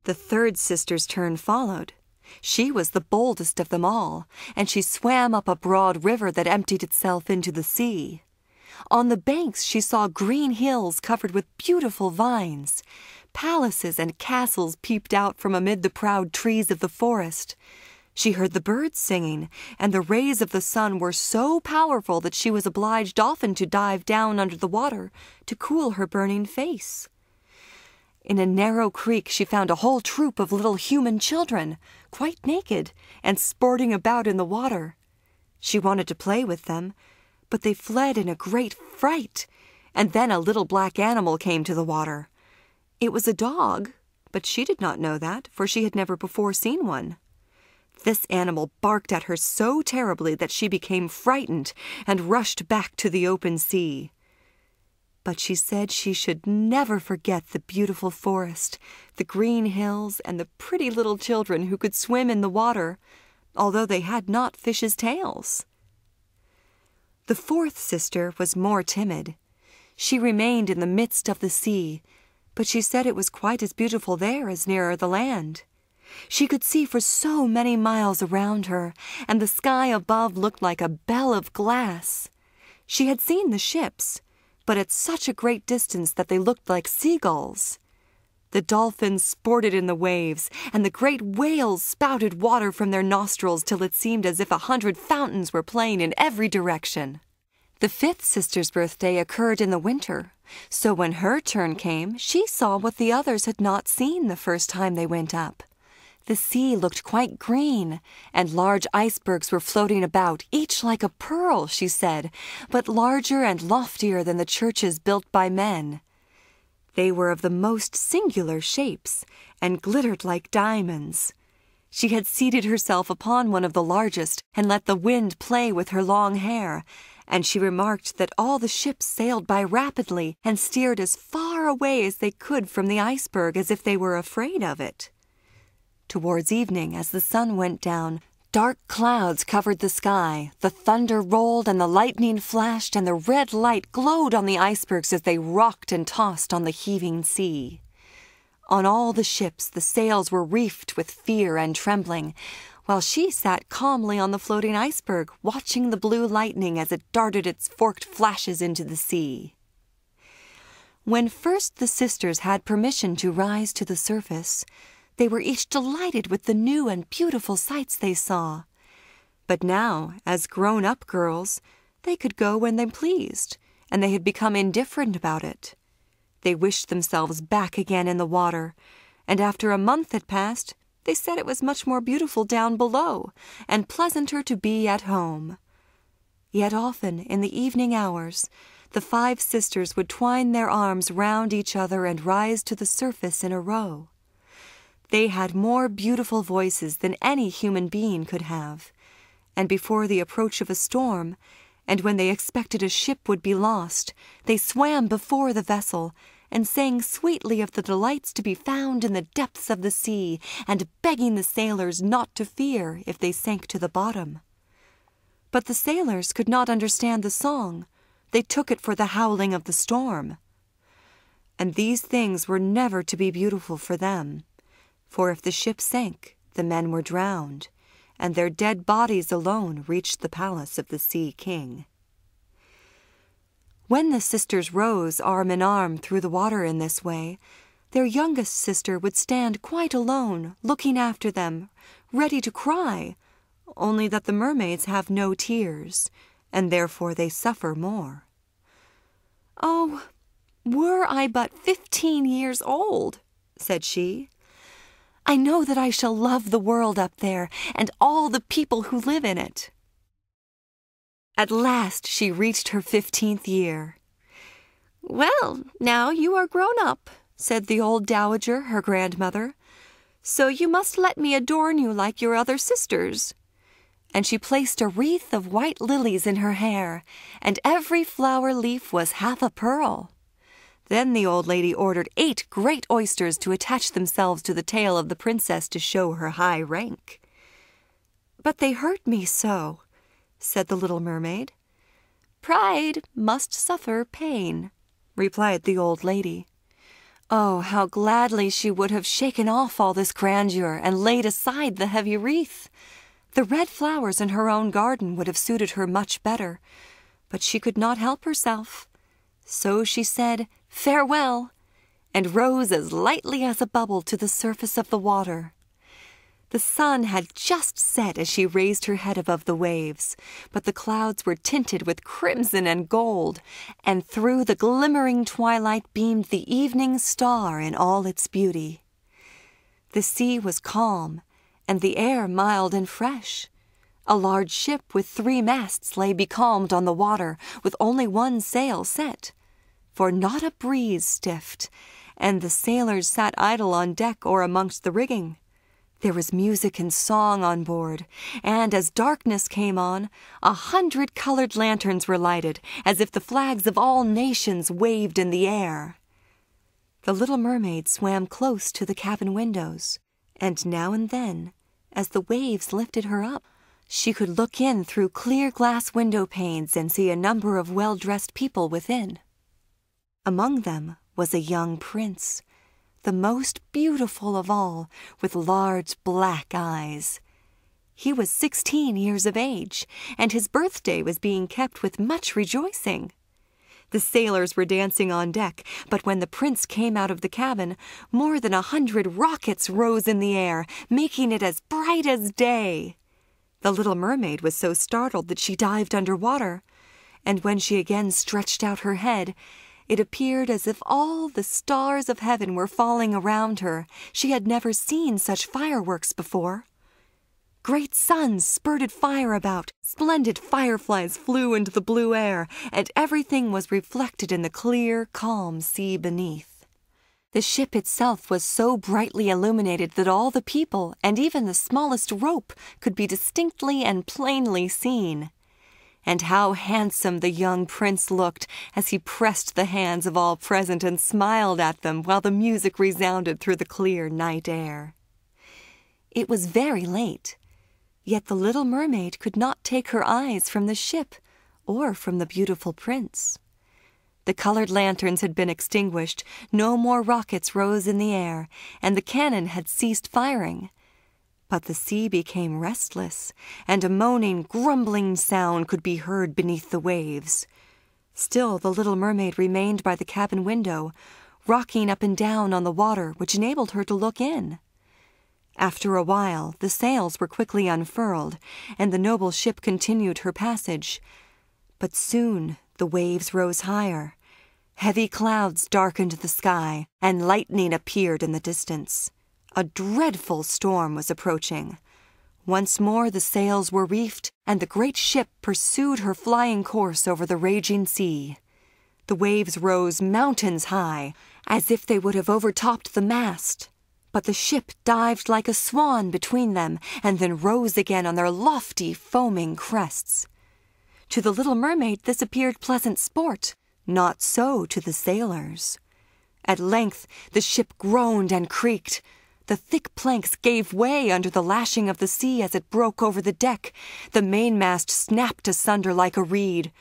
The third sister's turn followed. She was the boldest of them all, and she swam up a broad river that emptied itself into the sea. On the banks she saw green hills covered with beautiful vines. Palaces and castles peeped out from amid the proud trees of the forest. She heard the birds singing, and the rays of the sun were so powerful that she was obliged often to dive down under the water to cool her burning face. In a narrow creek she found a whole troop of little human children, quite naked, and sporting about in the water. She wanted to play with them, but they fled in a great fright, and then a little black animal came to the water. It was a dog, but she did not know that, for she had never before seen one. This animal barked at her so terribly that she became frightened and rushed back to the open sea. But she said she should never forget the beautiful forest, the green hills, and the pretty little children who could swim in the water, although they had not fishes' tails. The fourth sister was more timid. She remained in the midst of the sea, but she said it was quite as beautiful there as nearer the land. She could see for so many miles around her, and the sky above looked like a bell of glass. She had seen the ships, but at such a great distance that they looked like seagulls. The dolphins sported in the waves, and the great whales spouted water from their nostrils till it seemed as if 100 fountains were playing in every direction. The fifth sister's birthday occurred in the winter, so when her turn came, she saw what the others had not seen the first time they went up. The sea looked quite green, and large icebergs were floating about, each like a pearl, she said, but larger and loftier than the churches built by men. They were of the most singular shapes, and glittered like diamonds. She had seated herself upon one of the largest, and let the wind play with her long hair, and she remarked that all the ships sailed by rapidly, and steered as far away as they could from the iceberg, as if they were afraid of it. Towards evening, as the sun went down, dark clouds covered the sky, the thunder rolled and the lightning flashed, and the red light glowed on the icebergs as they rocked and tossed on the heaving sea. On all the ships the sails were reefed with fear and trembling, while she sat calmly on the floating iceberg, watching the blue lightning as it darted its forked flashes into the sea. When first the sisters had permission to rise to the surface, they were each delighted with the new and beautiful sights they saw. But now, as grown-up girls, they could go when they pleased, and they had become indifferent about it. They wished themselves back again in the water, and after a month had passed, they said it was much more beautiful down below, and pleasanter to be at home. Yet often, in the evening hours, the 5 sisters would twine their arms round each other and rise to the surface in a row. They had more beautiful voices than any human being could have, and before the approach of a storm, and when they expected a ship would be lost, they swam before the vessel, and sang sweetly of the delights to be found in the depths of the sea, and begging the sailors not to fear if they sank to the bottom. But the sailors could not understand the song. They took it for the howling of the storm. And these things were never to be beautiful for them. For if the ship sank, the men were drowned, and their dead bodies alone reached the palace of the Sea King. When the sisters rose arm in arm through the water in this way, their youngest sister would stand quite alone, looking after them, ready to cry, only that the mermaids have no tears, and therefore they suffer more. "Oh, were I but 15 years old," said she. "I know that I shall love the world up there and all the people who live in it." At last she reached her 15th year. "Well, now you are grown up," said the old dowager, her grandmother, "so you must let me adorn you like your other sisters." And she placed a wreath of white lilies in her hair, and every flower leaf was half a pearl. Then the old lady ordered 8 great oysters to attach themselves to the tail of the princess to show her high rank. "But they hurt me so," said the little mermaid. "Pride must suffer pain," replied the old lady. Oh, how gladly she would have shaken off all this grandeur and laid aside the heavy wreath. The red flowers in her own garden would have suited her much better, but she could not help herself. So she said, "Farewell," and rose as lightly as a bubble to the surface of the water. The sun had just set as she raised her head above the waves, but the clouds were tinted with crimson and gold, and through the glimmering twilight beamed the evening star in all its beauty. The sea was calm, and the air mild and fresh. A large ship with 3 masts lay becalmed on the water, with only 1 sail set, for not a breeze stiffed, and the sailors sat idle on deck or amongst the rigging. There was music and song on board, and as darkness came on, 100 colored lanterns were lighted, as if the flags of all nations waved in the air. The little mermaid swam close to the cabin windows, and now and then, as the waves lifted her up, she could look in through clear glass window panes and see a number of well-dressed people within. Among them was a young prince, the most beautiful of all, with large black eyes. He was 16 years of age, and his birthday was being kept with much rejoicing. The sailors were dancing on deck, but when the prince came out of the cabin, more than 100 rockets rose in the air, making it as bright as day. The little mermaid was so startled that she dived under water, and when she again stretched out her head, it appeared as if all the stars of heaven were falling around her. She had never seen such fireworks before. Great suns spurted fire about, splendid fireflies flew into the blue air, and everything was reflected in the clear, calm sea beneath. The ship itself was so brightly illuminated that all the people, and even the smallest rope, could be distinctly and plainly seen. And how handsome the young prince looked as he pressed the hands of all present and smiled at them while the music resounded through the clear night air. It was very late, yet the little mermaid could not take her eyes from the ship or from the beautiful prince. The colored lanterns had been extinguished, no more rockets rose in the air, and the cannon had ceased firing. But the sea became restless, and a moaning, grumbling sound could be heard beneath the waves. Still the little mermaid remained by the cabin window, rocking up and down on the water, which enabled her to look in. After a while, the sails were quickly unfurled, and the noble ship continued her passage. But soon the waves rose higher. Heavy clouds darkened the sky, and lightning appeared in the distance. A dreadful storm was approaching. Once more the sails were reefed, and the great ship pursued her flying course over the raging sea. The waves rose mountains high, as if they would have overtopped the mast. But the ship dived like a swan between them, and then rose again on their lofty, foaming crests. To the little mermaid this appeared pleasant sport. Not so to the sailors. At length the ship groaned and creaked. The thick planks gave way under the lashing of the sea as it broke over the deck. The mainmast snapped asunder like a reed.